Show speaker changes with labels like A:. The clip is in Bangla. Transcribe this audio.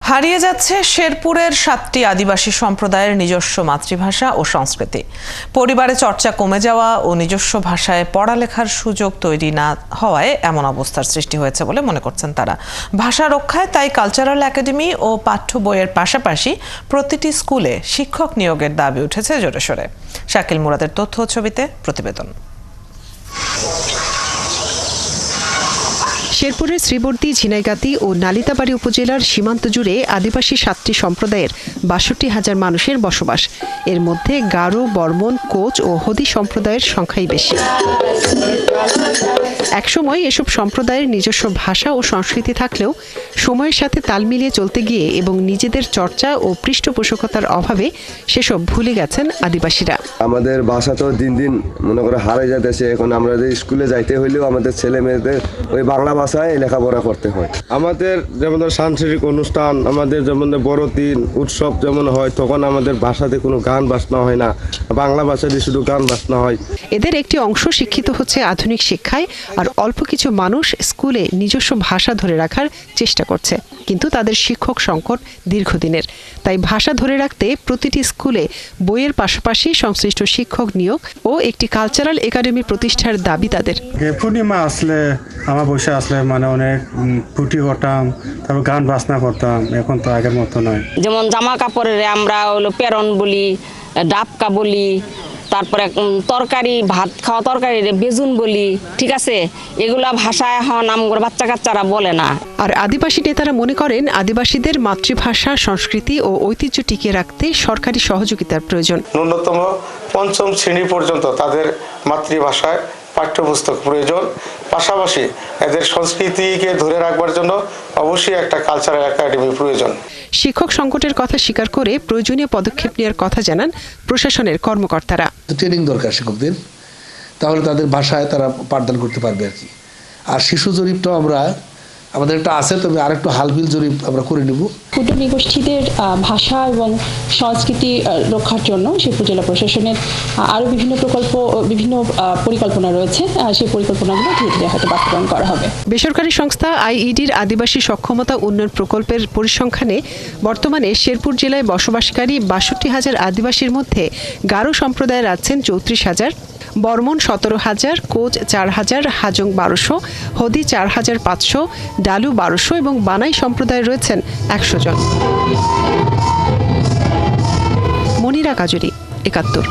A: হারিয়ে যাচ্ছে শেরপুরের 7টি আদিবাসী সম্প্রদায়ের নিজস্ব মাতৃভাষা ও সংস্কৃতি। পরিবারে চর্চা কমে যাওয়া ও নিজস্ব ভাষায় পড়ালেখার সুযোগ তৈরি না হওয়ায় এমন অবস্থার সৃষ্টি হয়েছে বলে মনে করছেন তারা। ভাষা রক্ষায় তাই কালচারাল একাডেমি ও পাঠ্য বইয়ের পাশাপাশি প্রতিটি স্কুলে শিক্ষক নিয়োগের দাবি উঠেছে জোরে সোরে। শাকিল মুরাদের তথ্য ছবিতে প্রতিবেদন।
B: শেরপুরের শ্রীবর্দী, ঝিনাইগাতি ও নালিতাবাড়ী উপজেলার সীমান্ত জুড়ে আদিবাসী 7টি সম্প্রদায়ের 62,000 মানুষের বসবাস। এর মধ্যে গারো, বর্মন, কোচ ও হদি সম্প্রদায়ের সংখ্যাই বেশি। একসময় এসব সম্প্রদায়ের নিজস্ব ভাষা ও সংস্কৃতি থাকলেও সময়ের সাথে তাল মিলিয়ে চলতে গিয়ে এবং নিজেদের চর্চা ও পৃষ্ঠপোষকতার অভাবে সেসব ভুলে গেছেন আদিবাসীরা।
C: আমাদের ভাষা তো দিন দিন মনে করে হারিয়ে যাচ্ছে। এখন আমরা স্কুলে যাইতে হইলেও আমাদের ছেলে মেয়েদের ওই বাংলা ভাষায় লেখাপড়া করতে হয়।
D: আমাদের যেমন সাংস্কৃতিক অনুষ্ঠান, আমাদের যেমন বড়দিন উৎসব যেমন হয়, তখন আমাদের ভাষাতে কোনো গান বাজনা হয় না, বাংলা ভাষাতে শুধু গান বাজনা হয়।
B: এদের একটি অংশ শিক্ষিত হচ্ছে আধুনিক শিক্ষায়, আর অল্প কিছু মানুষ স্কুলে নিজস্ব ভাষা ধরে রাখার চেষ্টা করছে। কিন্তু তাদের শিক্ষক সংকট দীর্ঘদিনের। তাই ভাষা ধরে রাখতে প্রতিটি স্কুলে বইয়ের পাশাপাশি সংশ্লিষ্ট শিক্ষক নিয়োগ ও একটি কালচারাল একাডেমি প্রতিষ্ঠার দাবি তাদের।
E: পূর্ণিমা আসলে আমার বসে আসলে মানে অনেক ফুটি করতাম, তারপর গান বাজনা করতাম। এখন তো আগের মতো নয়।
F: যেমন জামা কাপড়ের আমরা হলো পেরন বলি, ডাবকা বলি, তারপরে তরকারি, ভাত খাওয়া তরকারি বেজুন বলি, ঠিক আছে? এগুলা ভাষা এখন আমগর বাচ্চা কাচ্চারা বলে না।
B: আর আদিবাসী নেতারা মনে করেন আদিবাসীদের মাতৃভাষা, সংস্কৃতি ও ঐতিহ্য টিকিয়ে রাখতে সরকারি সহযোগিতার প্রয়োজন।
G: ন্যূনতম 5ম শ্রেণী পর্যন্ত তাদের মাতৃভাষায় পাঠ্যপুস্তক প্রয়োজন। পাশাপাশি এদের সংস্কৃতিকে ধরে রাখবার জন্য অবশ্যই একটা কালচারাল একাডেমি প্রয়োজন।
B: শিক্ষক সংকটের কথা স্বীকার করে প্রয়োজনীয় পদক্ষেপ নেওয়ার কথা জানান প্রশাসনের কর্মকর্তারা।
H: ট্রেনিং দরকার শিক্ষকদের, তাহলে তাদের ভাষায় তারা পাঠদান করতে পারবে আর কি। আর শিশু জরিপটাও আমাদের একটা আছে, তবে আরেকটু হালবিল জরিপ আমরা করে নেব।
I: ক্ষুদ্র নৃগোষ্ঠীদের ভাষা এবং সংস্কৃতি রক্ষার জন্য শেরপুর জেলা প্রশাসনের আরও বিভিন্ন প্রকল্প, বিভিন্ন পরিকল্পনা রয়েছে। সেই পরিকল্পনাগুলো ধীরে ধীরে হয়তো বাস্তবায়ন করা হবে।
B: বেসরকারি সংস্থা আইইডির আদিবাসী সক্ষমতা উন্নয়ন প্রকল্পের পরিসংখ্যানে বর্তমানে শেরপুর জেলায় বসবাসকারী 62,000 আদিবাসীর মধ্যে গারো সম্প্রদায়ের আছেন 34,000, বর্মন 17,000, কোচ 4,000, হাজং 1200, হদি 4,500, ডালু 1200 এবং বানাই সম্প্রদায় রয়েছেন 100 জন। মনিরা কাজুরি, 71।